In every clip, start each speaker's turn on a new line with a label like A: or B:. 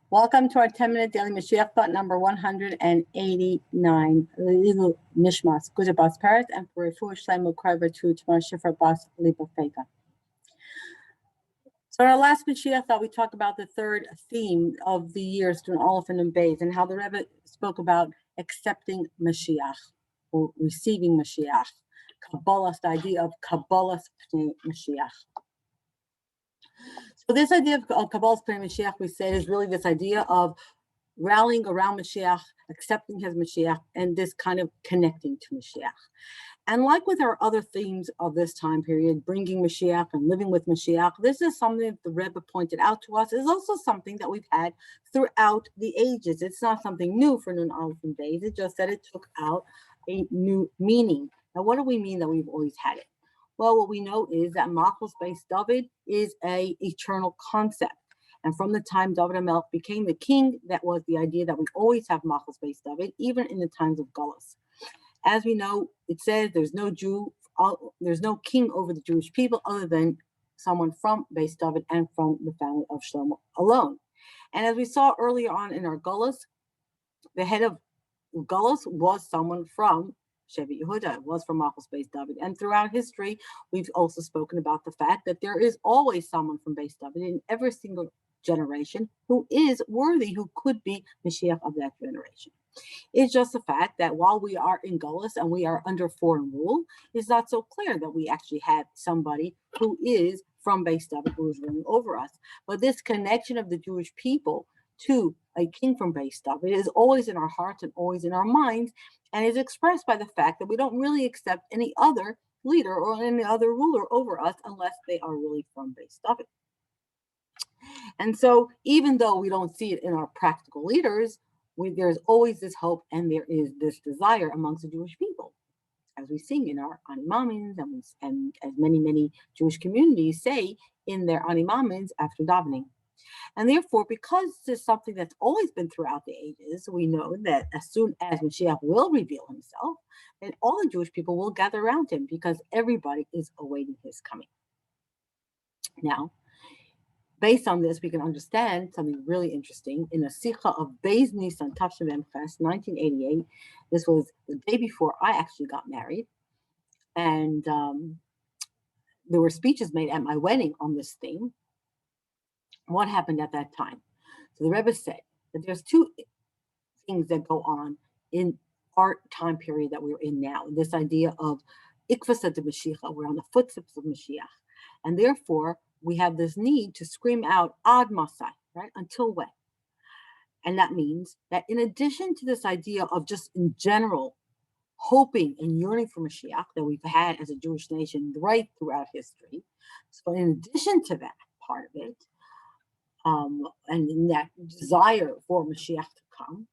A: Welcome to our 10-minute daily Mashiach thought number 189. Lilu Nishmas, Guzabas Paris, and for Refu Shlemu Kriver to Tamar Shifra Bas Liba Feka. So in our last Mashiach thought, we talked about the third theme of the years to an Oliphant and Bays, and how the Rebbe spoke about accepting Mashiach or receiving Mashiach. Kabbolas, the idea of Kabbolas Pnei Moshiach. So this idea of Kabbolas Pnei Moshiach, we said, is really this idea of rallying around Mashiach, accepting his Mashiach, and this kind of connecting to Mashiach. And like with our other themes of this time period, bringing Mashiach and living with Mashiach, this is something that the Rebbe pointed out to us, is also something that we've had throughout the ages. It's not something new for Nun Aleph and Beis. It just that it took out a new meaning. Now, what do we mean that we've always had it? Well, what we know is that Malchus Beis David is an eternal concept. And from the time David HaMelech became the king, that was the idea that we always have Malchus Beis David, even in the times of Galus. As we know, it says there's no king over the Jewish people other than someone from Beis David and from the family of Shlomo alone. And as we saw earlier on in our Galus, the head of Galus was someone from Shevet Yehuda, was from Malchus Beis David. And throughout history, we've also spoken about the fact that there is always someone from Beis David in every single generation who is worthy, who could be Mashiach of that generation. It's just the fact that while we are in Golus and we are under foreign rule, it's not so clear that we actually have somebody who is from Beis David who is ruling over us. But this connection of the Jewish people to a king from Beis David is always in our hearts and always in our minds, and is expressed by the fact that we don't really accept any other leader or any other ruler over us unless they are really from Beis David. And so even though we don't see it in our practical leaders, there's always this hope and there is this desire amongst the Jewish people, as we sing in our animamins, and as many Jewish communities say in their animamins after davening. And therefore, because this is something that's always been throughout the ages, we know that as soon as Mashiach will reveal himself, then all the Jewish people will gather around him because everybody is awaiting his coming. Now, based on this, we can understand something really interesting. In a Sikha of Beis Nisan Tafshin Mem Ches, 1988, this was the day before I actually got married, and there were speeches made at my wedding on this theme. What happened at that time? So the Rebbe said that there's two things that go on in our time period that we're in now. This idea of Ikvasa de Mashiach, we're on the footsteps of Mashiach, and therefore we have this need to scream out Ad Masai, right? Until when? And that means that in addition to this idea of just in general hoping and yearning for Mashiach that we've had as a Jewish nation right throughout history, so in addition to that part of it, and in that desire for Mashiach to come,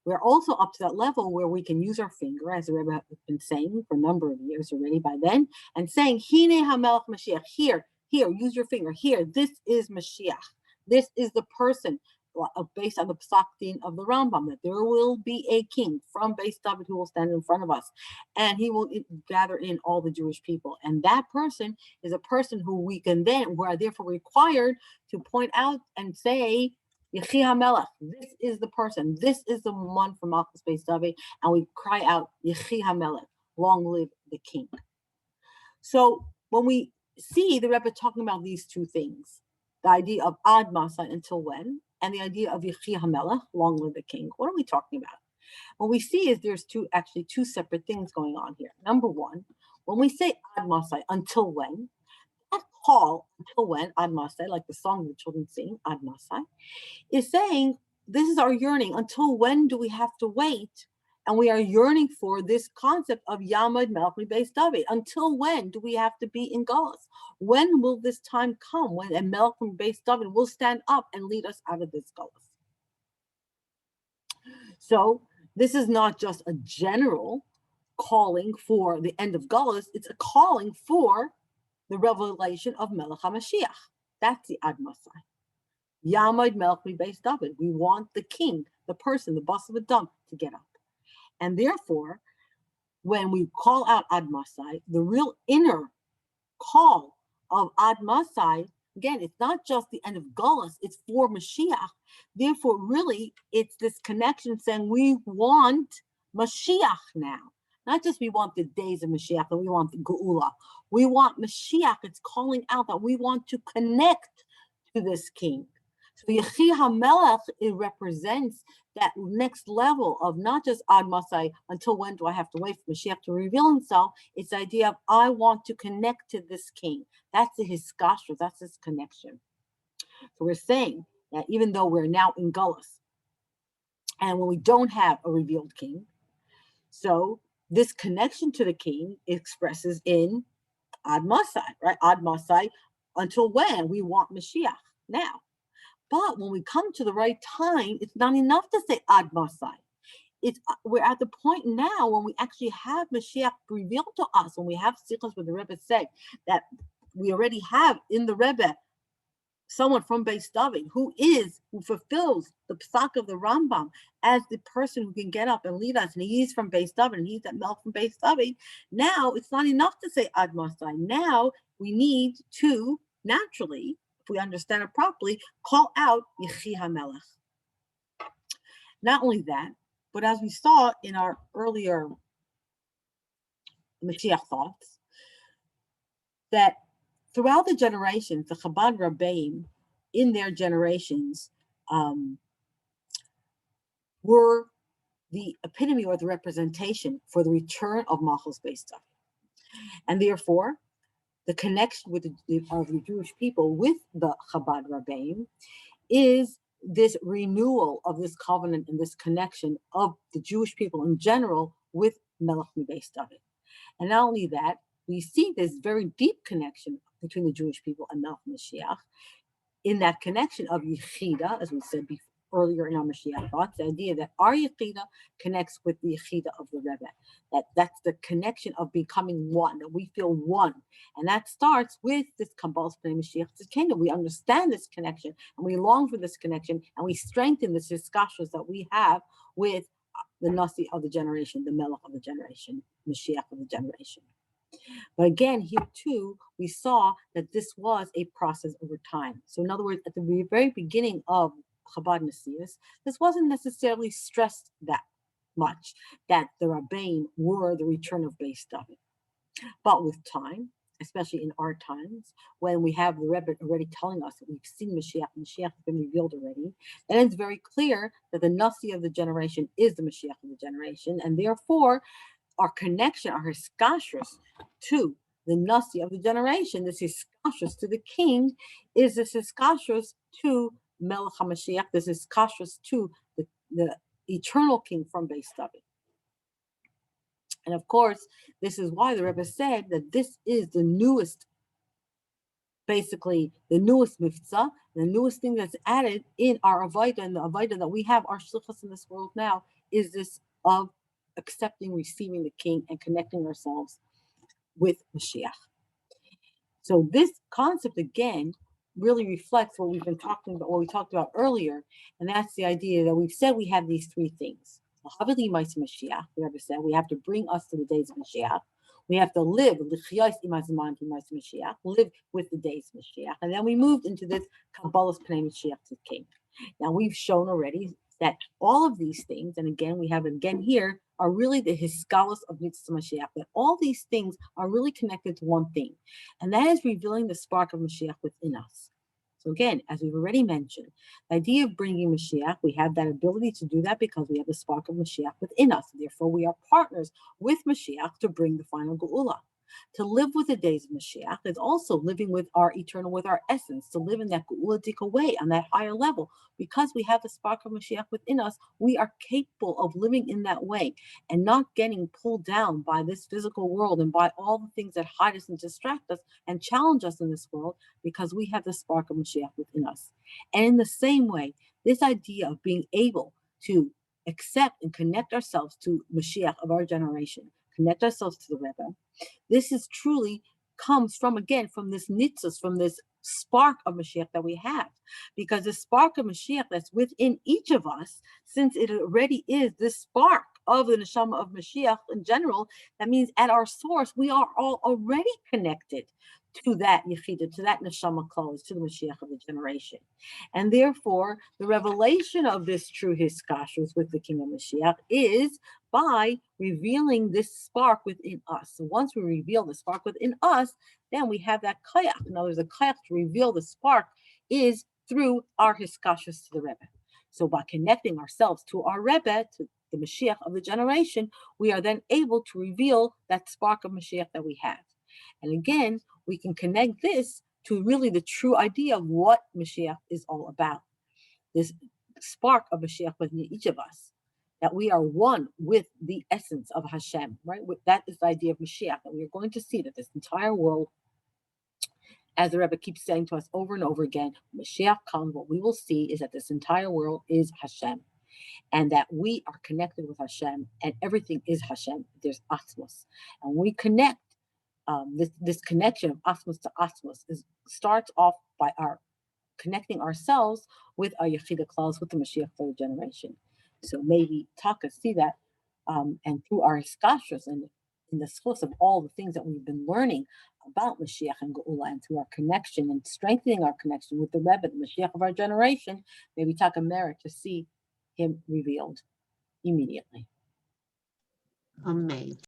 A: we're also up to that level where we can use our finger, as the Rebbe has been saying for a number of years already by then, and saying, Hine HaMelech Mashiach, here, use your finger, here, this is Mashiach. This is the person, based on the Psak Din of the Rambam, that there will be a king from Beis David who will stand in front of us, and he will gather in all the Jewish people. And that person is a person who we can then, we are therefore required to point out and say, Yechi HaMelech, this is the person, this is the one from Malchus Beis David, and we cry out, Yechi HaMelech, long live the king. So when we see the Rebbe talking about these two things, the idea of Ad Masa, until when, and the idea of Yechi HaMelech, long live the king, what are we talking about? What we see is there's two separate things going on here. Number one, when we say Ad Masa, until when, that call, until when, Ad Masai, like the song the children sing, Ad Masai, is saying, this is our yearning. Until when do we have to wait? And we are yearning for this concept of Yamad Melech Beis David. Until when do we have to be in Galus? When will this time come when a Melech from Beis David will stand up and lead us out of this Galus? So this is not just a general calling for the end of Galus, it's a calling for the revelation of Melech HaMashiach. That's the Ad Masai. Yamad Melech Beis David. We want the king, the person, the boss of Adam, to get up. And therefore, when we call out Ad Masai, the real inner call of Ad Masai, again, it's not just the end of Galus, it's for Mashiach, Therefore, really, it's this connection saying we want Mashiach now. Not just we want the days of Mashiach, but we want the Geula. We want Mashiach. It's calling out that we want to connect to this king. So Yechi HaMelech, it represents that next level of not just Ad Masai, until when do I have to wait for Mashiach to reveal himself? It's the idea of I want to connect to this king. That's his skashrus, that's his connection. So we're saying that even though we're now in Gullus, and when we don't have a revealed king, so this connection to the king expresses in Ad Masai, right? Ad Masai, until when we want Mashiach now. But when we come to the right time, it's not enough to say Ad Masai. We're at the point now when we actually have Mashiach revealed to us, when we have sikhs where the Rebbe said that we already have in the Rebbe someone from Beis David who fulfills the psak of the Rambam as the person who can get up and lead us, and he's from Beis David, and he's that milk from Beis David. Now it's not enough to say Ad Masai. Now we need to naturally, if we understand it properly, call out Yechi HaMelech. Not only that, but as we saw in our earlier Mashiach thoughts, that throughout the generations, the Chabad Rabbeim in their generations were the epitome or the representation for the return of Malchus Beis David. And therefore, the connection with the Jewish people with the Chabad Rabbeim is this renewal of this covenant and this connection of the Jewish people in general with Melech Beis David. And not only that, we see this very deep connection between the Jewish people and Melech Mashiach in that connection of Yechida, as we said before, earlier in our Mashiach thoughts, the idea that our Yechida connects with the Yechida of the Rebbe. That's the connection of becoming one, that we feel one. And that starts with this Kabbolas Pnei Moshiach kingdom. We understand this connection, and we long for this connection, and we strengthen this discussions that we have with the Nasi of the generation, the Melech of the generation, Mashiach of the generation. But again, here too, we saw that this was a process over time. So in other words, at the very beginning of Chabad Nasius, this wasn't necessarily stressed that much, that the Rabbein were the return of Beis David. But with time, especially in our times, when we have the Rebbe already telling us that we've seen Mashiach has been revealed already, then it's very clear that the Nasi of the generation is the Mashiach of the generation, and therefore our connection, our hiskashrus to the Nasi of the generation, this hiskashrus to the king, is this hiskashrus to Melech HaMashiach, this hiskashrus to the eternal king from Beis David. And of course, this is why the Rebbe said that this is the newest, basically the newest mitzvah, the newest thing that's added in our avodah, and the avodah that we have, our shlichus in this world now, is this of accepting, receiving the king, and connecting ourselves with Mashiach. So this concept, again, really reflects what we've been talking about, what we talked about earlier, and that's the idea that we've said we have these three things. Mashiach, the Rebbe said, we have to bring us to the days of Mashiach. We have to live with the days of Mashiach. And then we moved into this Kabbolas Pnei Moshiach to the king. Now we've shown already that all of these things, and again, we have it again here, are really the hiskalos of Mitzvah Mashiach, that all these things are really connected to one thing, and that is revealing the spark of Mashiach within us. So again, as we've already mentioned, the idea of bringing Mashiach, we have that ability to do that because we have the spark of Mashiach within us. Therefore, we are partners with Mashiach to bring the final Geula. To live with the days of Mashiach is also living with our eternal, with our essence, to live in that Geuladic way on that higher level. Because we have the spark of Mashiach within us, we are capable of living in that way and not getting pulled down by this physical world and by all the things that hide us and distract us and challenge us in this world, because we have the spark of Mashiach within us. And in the same way, this idea of being able to accept and connect ourselves to Mashiach of our generation, connect ourselves to the Rebbe, this is truly comes from, again, from this nitzos, from this spark of Mashiach that we have. Because the spark of Mashiach that's within each of us, since it already is this spark of the neshama of Mashiach in general, that means at our source, we are all already connected to that Yechida, to that Neshama Klal, to the Mashiach of the generation. And therefore, the revelation of this true Hiskashrus with the King of Mashiach is by revealing this spark within us. So once we reveal the spark within us, then we have that koyach. In other words, the koyach to reveal the spark is through our Hiskashrus to the Rebbe. So by connecting ourselves to our Rebbe, to the Mashiach of the generation, we are then able to reveal that spark of Mashiach that we have. And again, we can connect this to really the true idea of what Mashiach is all about. This spark of Mashiach within each of us, that we are one with the essence of Hashem, right? That is the idea of Mashiach, that we are going to see that this entire world, as the Rebbe keeps saying to us over and over again, Mashiach comes, what we will see is that this entire world is Hashem, and that we are connected with Hashem, and everything is Hashem. There's Atmos. And we connect, this connection of Atmos to Atmos starts off by our connecting ourselves with our Yechida Klal, with the Mashiach for the generation. So maybe Taka see that, and through our Hiskashrus and in the source of all the things that we've been learning about Mashiach and Geula, and through our connection and strengthening our connection with the Rebbe, the Mashiach of our generation, maybe Taka merit to see him revealed immediately.
B: Amen.